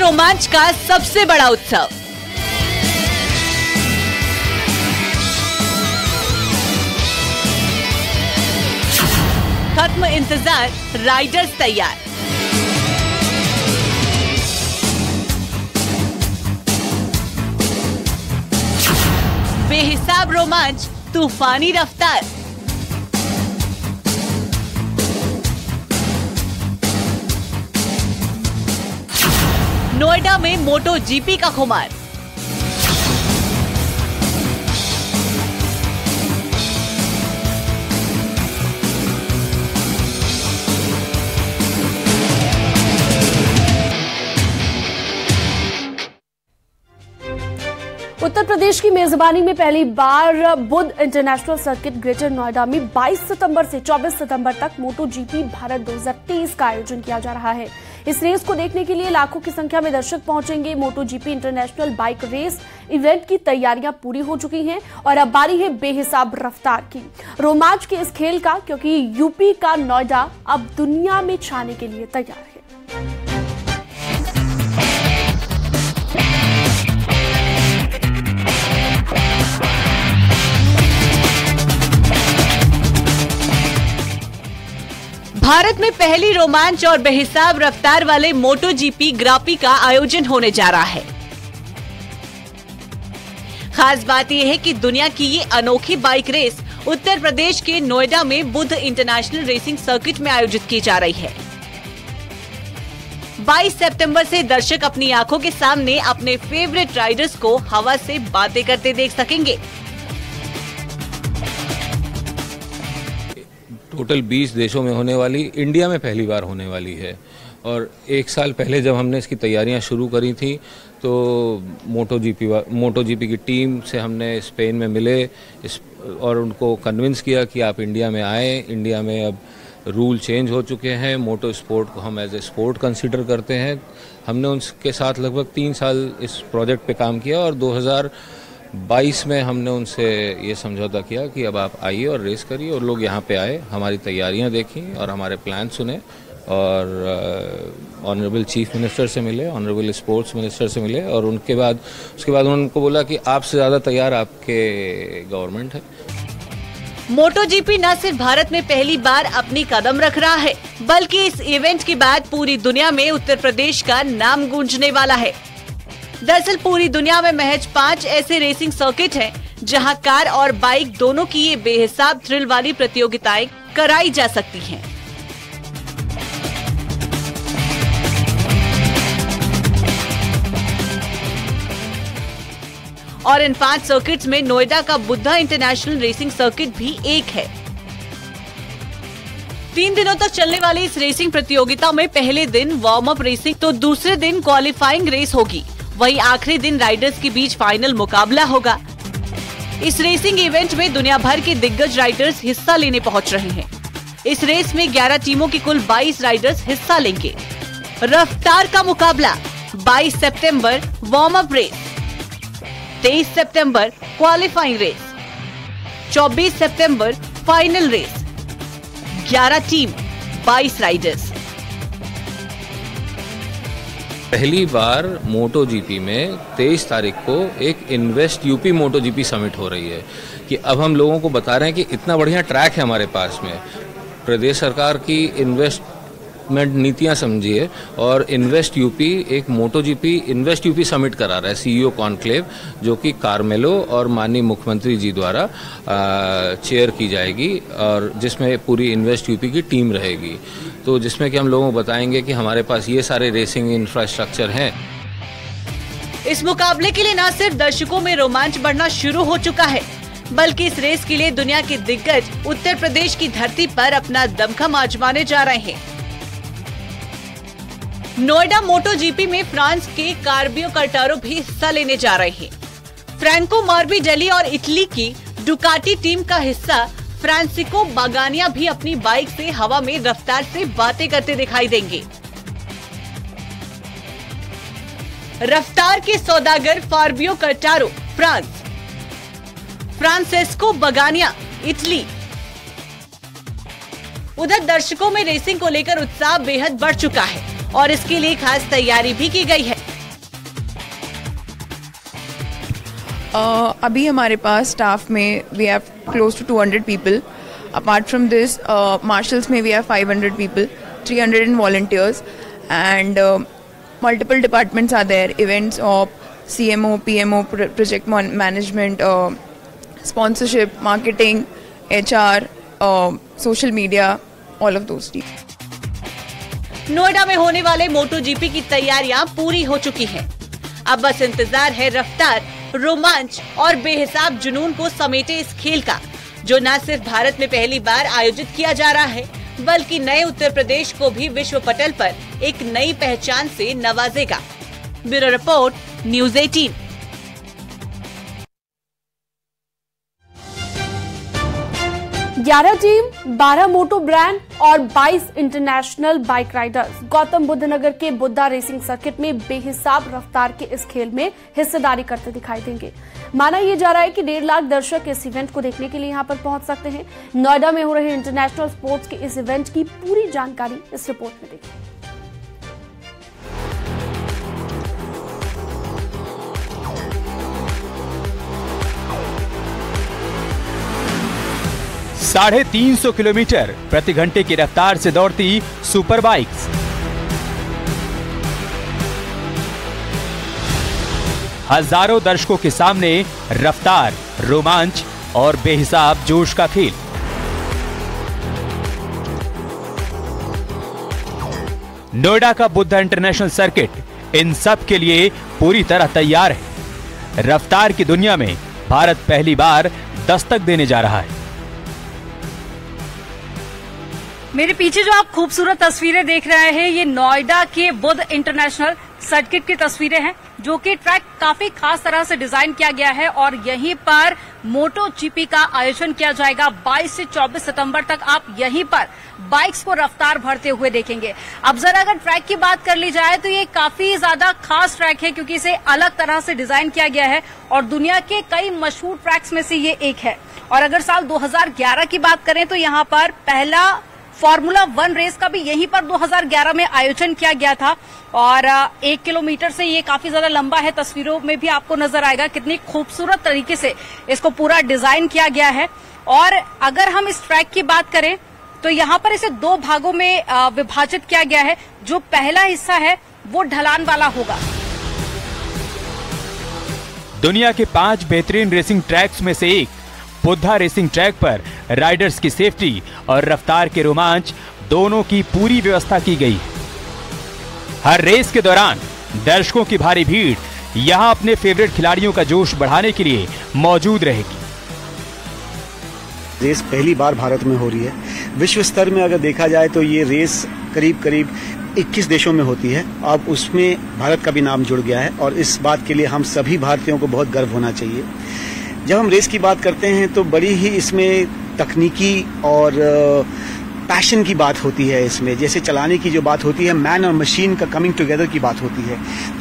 रोमांच का सबसे बड़ा उत्सव। खत्म इंतजार, राइडर्स तैयार। बेहिसाब रोमांच, तूफानी रफ्तार। नोएडा में मोटो जीपी का खुमार। उत्तर प्रदेश की मेजबानी में पहली बार Buddh international circuit greater Noida में 22 सितंबर से 24 सितंबर तक मोटो जीपी भारत 2023 का आयोजन किया जा रहा है। इस रेस को देखने के लिए लाखों की संख्या में दर्शक पहुंचेंगे। MotoGP international bike race event की तैयारियां पूरी हो चुकी हैं और अब बारी है बेहिसाब रफ्तार की, रोमांच के इस खेल का, क्योंकि यूपी का नोएडा अब दुनिया में छाने के लिए तैयार है। भारत में पहली रोमांच और बेहिसाब रफ्तार वाले मोटो जीपी ग्रापी का आयोजन होने जा रहा है। खास बात यह है कि दुनिया की ये अनोखी बाइक रेस उत्तर प्रदेश के नोएडा में बुद्ध इंटरनेशनल रेसिंग सर्किट में आयोजित की जा रही है। 22 सितंबर से दर्शक अपनी आंखों के सामने अपने फेवरेट राइडर्स को हवा से बातें करते देख सकेंगे। टोटल 20 देशों में होने वाली, इंडिया में पहली बार होने वाली है। और एक साल पहले जब हमने इसकी तैयारियां शुरू करी थी तो मोटो जीपी की टीम से हमने स्पेन में मिले और उनको कन्विंस किया कि आप इंडिया में आए। इंडिया में अब रूल चेंज हो चुके हैं, मोटो स्पोर्ट को हम एज ए स्पोर्ट कंसीडर करते हैं। हमने उनके साथ लगभग 3 साल इस प्रोजेक्ट पे काम किया और 2022 में हमने उनसे ये समझौता किया कि अब आप आइए और रेस करिए। और लोग यहाँ पे आए, हमारी तैयारियाँ देखी और हमारे प्लान सुने और ऑनरेबल चीफ मिनिस्टर से मिले, ऑनरेबल स्पोर्ट्स मिनिस्टर से मिले और उसके बाद उनको बोला कि आपसे ज़्यादा तैयार आपके गवर्नमेंट है। मोटो जीपी न सिर्फ भारत में पहली बार अपनी कदम रख रहा है, बल्कि इस इवेंट के बाद पूरी दुनिया में उत्तर प्रदेश का नाम गूंजने वाला है। दरअसल पूरी दुनिया में महज 5 ऐसे रेसिंग सर्किट हैं जहां कार और बाइक दोनों की ये बेहिसाब थ्रिल वाली प्रतियोगिताएं कराई जा सकती हैं। और इन 5 सर्किट्स में नोएडा का बुद्धा इंटरनेशनल रेसिंग सर्किट भी एक है। 3 दिनों तक चलने वाली इस रेसिंग प्रतियोगिता में पहले दिन वार्म अप रेसिंग तो दूसरे दिन क्वालिफाइंग रेस होगी, वहीं आखिरी दिन राइडर्स के बीच फाइनल मुकाबला होगा। इस रेसिंग इवेंट में दुनिया भर के दिग्गज राइडर्स हिस्सा लेने पहुंच रहे हैं। इस रेस में 11 टीमों के कुल 22 राइडर्स हिस्सा लेंगे। रफ्तार का मुकाबला 22 सितंबर वार्म अप रेस, 23 सितंबर क्वालिफाइंग रेस, 24 सितंबर फाइनल रेस। 11 team 22 Riders. पहली बार मोटो जीपी में 23 तारीख को एक इन्वेस्ट यूपी मोटो जीपी समिट हो रही है कि अब हम लोगों को बता रहे हैं कि इतना बढ़िया ट्रैक है हमारे पास में। प्रदेश सरकार की इन्वेस्टमेंट नीतियां समझिए और इन्वेस्ट यूपी एक मोटो जीपी इन्वेस्ट यूपी समिट करा रहा है, सीईओ कॉन्क्लेव, जो कि कार्मेलो और माननीय मुख्यमंत्री जी द्वारा चेयर की जाएगी और जिसमें पूरी इन्वेस्ट यूपी की टीम रहेगी। तो जिसमें कि हम लोगों को बताएंगे कि हमारे पास ये सारे रेसिंग इंफ्रास्ट्रक्चर हैं। इस मुकाबले के लिए न सिर्फ दर्शकों में रोमांच बढ़ना शुरू हो चुका है, बल्कि इस रेस के लिए दुनिया के दिग्गज उत्तर प्रदेश की धरती पर अपना दमखम आजमाने जा रहे हैं। नोएडा मोटो जीपी में फ्रांस के कार्बियो कर्टारो भी हिस्सा लेने जा रहे हैं। फ्रैंको मॉर्बिडेली और इटली की डुकाटी टीम का हिस्सा फ्रांसिस्को बागानिया भी अपनी बाइक से हवा में रफ्तार से बातें करते दिखाई देंगे। रफ्तार के सौदागर फार्बियो कर्टारो फ्रांस, फ्रांसेस्को बागानिया इटली। उधर दर्शकों में रेसिंग को लेकर उत्साह बेहद बढ़ चुका है और इसके लिए खास तैयारी भी की गई है। अभी हमारे पास स्टाफ में we have close to 200 people. Apart from this marshals में we have 500 people, 300 in volunteers, and multiple departments are there. Events of CMO, PMO, project management, sponsorship, marketing, HR, social media, all of those things. Noida में होने वाले मोटो GP की तैयारियां पूरी हो चुकी हैं। अब बस इंतजार है रफ्तार, रोमांच और बेहिसाब जुनून को समेटे इस खेल का, जो न सिर्फ भारत में पहली बार आयोजित किया जा रहा है, बल्कि नए उत्तर प्रदेश को भी विश्व पटल पर एक नई पहचान से नवाजेगा। Bureau report, news 18। ग्यारह टीम, 12 मोटो ब्रांड और 22 international bike riders Gautam Buddh Nagar के बुद्धा रेसिंग सर्किट में बेहिसाब रफ्तार के इस खेल में हिस्सेदारी करते दिखाई देंगे। माना यह जा रहा है कि 1.5 लाख दर्शक इस इवेंट को देखने के लिए यहां पर पहुंच सकते हैं। नोएडा में हो रहे इंटरनेशनल स्पोर्ट्स के इस इवेंट की पूरी जानकारी इस रिपोर्ट में देखिए। 350 किलोमीटर प्रति घंटे की रफ्तार से दौड़ती सुपर बाइक्स, हजारों दर्शकों के सामने रफ्तार, रोमांच और बेहिसाब जोश का खेल। नोएडा का बुद्धा इंटरनेशनल सर्किट इन सब के लिए पूरी तरह तैयार है। रफ्तार की दुनिया में भारत पहली बार दस्तक देने जा रहा है। मेरे पीछे जो आप खूबसूरत तस्वीरें देख रहे हैं, ये नोएडा के बुद्ध इंटरनेशनल सर्किट की तस्वीरें हैं, जो कि ट्रैक काफी खास तरह से डिजाइन किया गया है और यहीं पर मोटो जीपी का आयोजन किया जाएगा। 22 से 24 सितंबर तक आप यहीं पर बाइक्स को रफ्तार भरते हुए देखेंगे। अब जरा अगर ट्रैक की बात कर ली जाए तो ये काफी ज्यादा खास ट्रैक है, क्योंकि इसे अलग तरह से डिजाइन किया गया है और दुनिया के कई मशहूर ट्रैक्स में से ये एक है। और अगर साल 2011 की बात करें तो यहाँ पर पहला फॉर्मूला 1 रेस का भी यहीं पर 2011 में आयोजन किया गया था और 1 किलोमीटर से ये काफी ज्यादा लंबा है। तस्वीरों में भी आपको नजर आएगा कितनी खूबसूरत तरीके से इसको पूरा डिजाइन किया गया है। और अगर हम इस ट्रैक की बात करें तो यहाँ पर इसे 2 भागों में विभाजित किया गया है। जो पहला हिस्सा है वो ढलान वाला होगा। दुनिया के 5 बेहतरीन रेसिंग ट्रैक्स में से एक बुद्धा रेसिंग ट्रैक पर राइडर्स की सेफ्टी और रफ्तार के रोमांच दोनों की पूरी व्यवस्था की गई। हर रेस के दौरान दर्शकों की भारी भीड़ यहां अपने फेवरेट खिलाड़ियों का जोश बढ़ाने के लिए मौजूद रहेगी। रेस पहली बार भारत में हो रही है। विश्व स्तर में अगर देखा जाए तो ये रेस करीब 21 देशों में होती है। अब उसमें भारत का भी नाम जुड़ गया है और इस बात के लिए हम सभी भारतीयों को बहुत गर्व होना चाहिए। जब हम रेस की बात करते हैं तो बड़ी ही इसमें तकनीकी और पैशन की बात होती है। इसमें जैसे चलाने की जो बात होती है, मैन और मशीन का कमिंग टुगेदर की बात होती है।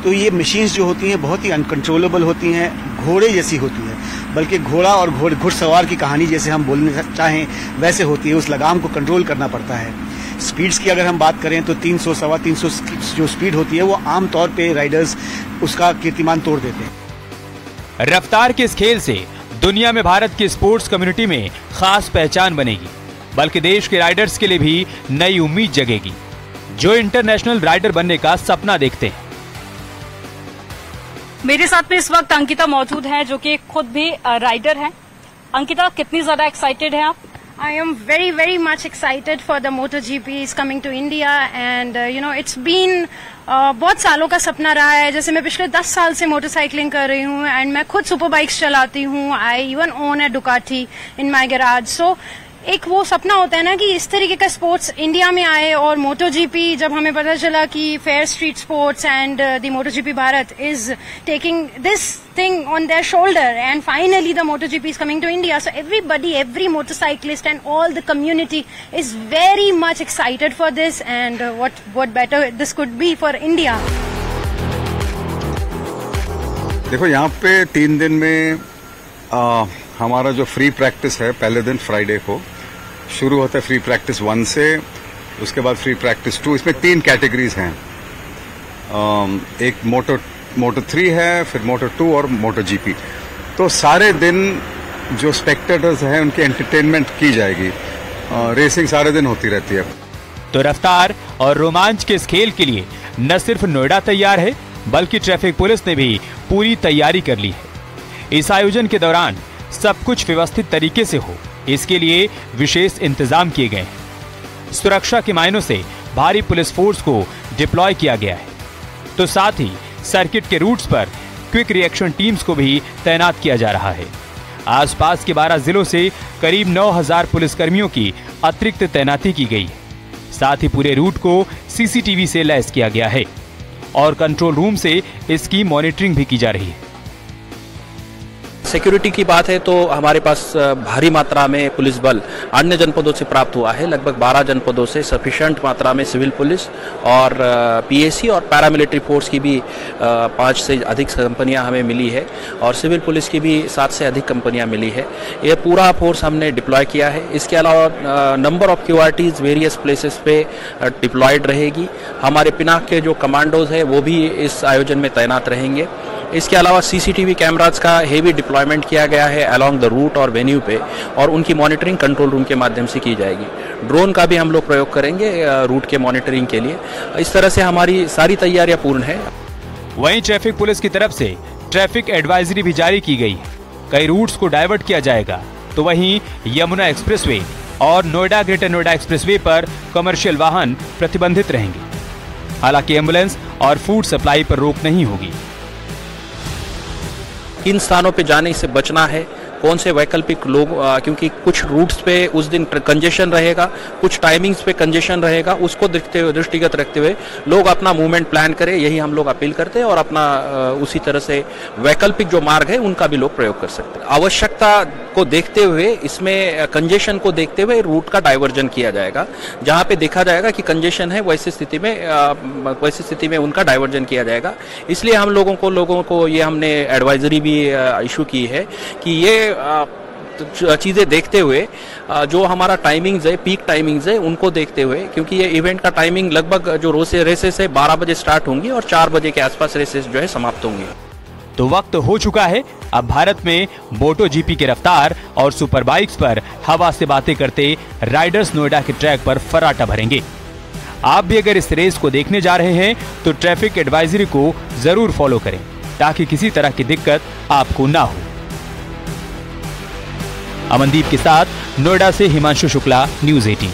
तो ये मशीन्स जो होती हैं बहुत ही अनकंट्रोलेबल होती हैं, घोड़े जैसी होती है, बल्कि घोड़ा और घुड़सवार की कहानी जैसे हम बोलना चाहें वैसे होती है। उस लगाम को कंट्रोल करना पड़ता है। स्पीड्स की अगर हम बात करें तो 300 सवा 300 जो स्पीड होती है वो आमतौर पे राइडर्स उसका कीर्तिमान तोड़ देते हैं। रफ्तार के इस खेल से दुनिया में भारत की स्पोर्ट्स कम्युनिटी में खास पहचान बनेगी, बल्कि देश के राइडर्स के लिए भी नई उम्मीद जगेगी, जो इंटरनेशनल राइडर बनने का सपना देखते हैं। मेरे साथ में इस वक्त अंकिता मौजूद है, जो कि खुद भी राइडर है। अंकिता, कितनी ज्यादा एक्साइटेड है आप? I am very, very much excited for the MotoGP is coming to India and it's been बहुत सालों का सपना रहा है। जैसे मैं पिछले 10 साल से मोटरसाइकिलिंग कर रही हूँ एंड मैं खुद सुपर बाइक्स चलाती हूँ। I even own a Ducati in my garage. So एक वो सपना होता है ना कि इस तरीके का स्पोर्ट्स इंडिया में आए। और MotoGP जब हमें पता चला कि fair street sports and the MotoGP Bharat is taking this thing on their shoulder and finally the MotoGP is coming to India, so every motorcyclist and all the community is very much excited for this and what better this could be for India. देखो यहाँ पे 3 दिन में हमारा जो free practice है, पहले दिन फ्राइडे को शुरू होता है फ्री प्रैक्टिस 1 से, उसके बाद फ्री प्रैक्टिस 2। इसमें 3 कैटेगरीज हैं। एक मोटो 3 है, फिर मोटो 2 और मोटो जीपी। तो सारे दिन जो स्पेक्टेटर्स हैं उनकी एंटरटेनमेंट की जाएगी। रेसिंग सारे दिन होती रहती है। तो रफ्तार और रोमांच के इस खेल के लिए न सिर्फ नोएडा तैयार है, बल्कि ट्रैफिक पुलिस ने भी पूरी तैयारी कर ली है। इस आयोजन के दौरान सब कुछ व्यवस्थित तरीके से हो, इसके लिए विशेष इंतजाम किए गए हैं। सुरक्षा के मायनों से भारी पुलिस फोर्स को डिप्लॉय किया गया है, तो साथ ही सर्किट के रूट्स पर क्विक रिएक्शन टीम्स को भी तैनात किया जा रहा है। आसपास के 12 जिलों से करीब 9000 पुलिसकर्मियों की अतिरिक्त तैनाती की गई है। साथ ही पूरे रूट को सीसीटीवी से लैस किया गया है और कंट्रोल रूम से इसकी मॉनिटरिंग भी की जा रही है। सिक्योरिटी की बात है तो हमारे पास भारी मात्रा में पुलिस बल अन्य जनपदों से प्राप्त हुआ है। लगभग 12 जनपदों से सफिशिएंट मात्रा में सिविल पुलिस और पीएसी और पैरामिलिट्री फोर्स की भी 5 से अधिक कंपनियां हमें मिली है और सिविल पुलिस की भी 7 से अधिक कंपनियां मिली है। ये पूरा फोर्स हमने डिप्लॉय किया है। इसके अलावा नंबर ऑफ क्यूआरटीज वेरियस प्लेसेस पे डिप्लॉयड रहेगी। हमारे पिनाक के जो कमांडोज है वो भी इस आयोजन में तैनात रहेंगे। इसके अलावा सीसीटीवी कैमराज का हेवी डिप्लॉयमेंट किया गया है अलोंग द रूट और वेन्यू पे, और उनकी मॉनिटरिंग कंट्रोल रूम के माध्यम से की जाएगी। ड्रोन का भी हम लोग प्रयोग करेंगे रूट के मॉनिटरिंग के लिए। इस तरह से हमारी सारी तैयारियां पूर्ण है। वहीं ट्रैफिक पुलिस की तरफ से ट्रैफिक एडवाइजरी भी जारी की गई है। कई रूट्स को डाइवर्ट किया जाएगा, तो वहीं यमुना एक्सप्रेसवे और नोएडा ग्रेटर नोएडा एक्सप्रेसवे पर कमर्शियल वाहन प्रतिबंधित रहेंगे। हालांकि एम्बुलेंस और फूड सप्लाई पर रोक नहीं होगी। किन स्थानों पे जाने से बचना है, कौन से वैकल्पिक लोग, क्योंकि कुछ रूट्स पे उस दिन कंजेशन रहेगा, कुछ टाइमिंग्स पे कंजेशन रहेगा, उसको दृष्टिगत रखते हुए लोग अपना मूवमेंट प्लान करें, यही हम लोग अपील करते हैं। और अपना उसी तरह से वैकल्पिक जो मार्ग है उनका भी लोग प्रयोग कर सकते हैं। आवश्यकता को देखते हुए, इसमें कंजेशन को देखते हुए रूट का डाइवर्जन किया जाएगा। जहां पे देखा जाएगा कि कंजेशन है वैसी स्थिति में उनका डाइवर्जन किया जाएगा। इसलिए हम लोगों को ये हमने एडवाइजरी भी इशू की है कि ये चीज़ें देखते हुए जो हमारा टाइमिंग्स है, पीक टाइमिंग्स है, उनको देखते हुए, क्योंकि ये इवेंट का टाइमिंग लगभग जो रेसेस है 12 बजे स्टार्ट होंगी और 4 बजे के आसपास रेसेस जो है समाप्त होंगी। तो वक्त हो चुका है अब भारत में मोटो जीपी के रफ्तार और सुपर बाइक्स पर हवा से बातें करते राइडर्स नोएडा के ट्रैक पर फर्राटा भरेंगे। आप भी अगर इस रेस को देखने जा रहे हैं तो ट्रैफिक एडवाइजरी को जरूर फॉलो करें, ताकि किसी तरह की दिक्कत आपको ना हो। अमनदीप के साथ नोएडा से हिमांशु शुक्ला, न्यूज़ 18।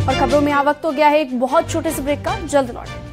और खबरों में आ वक्त हो गया है एक बहुत छोटे से ब्रेक का, जल्द लौटें।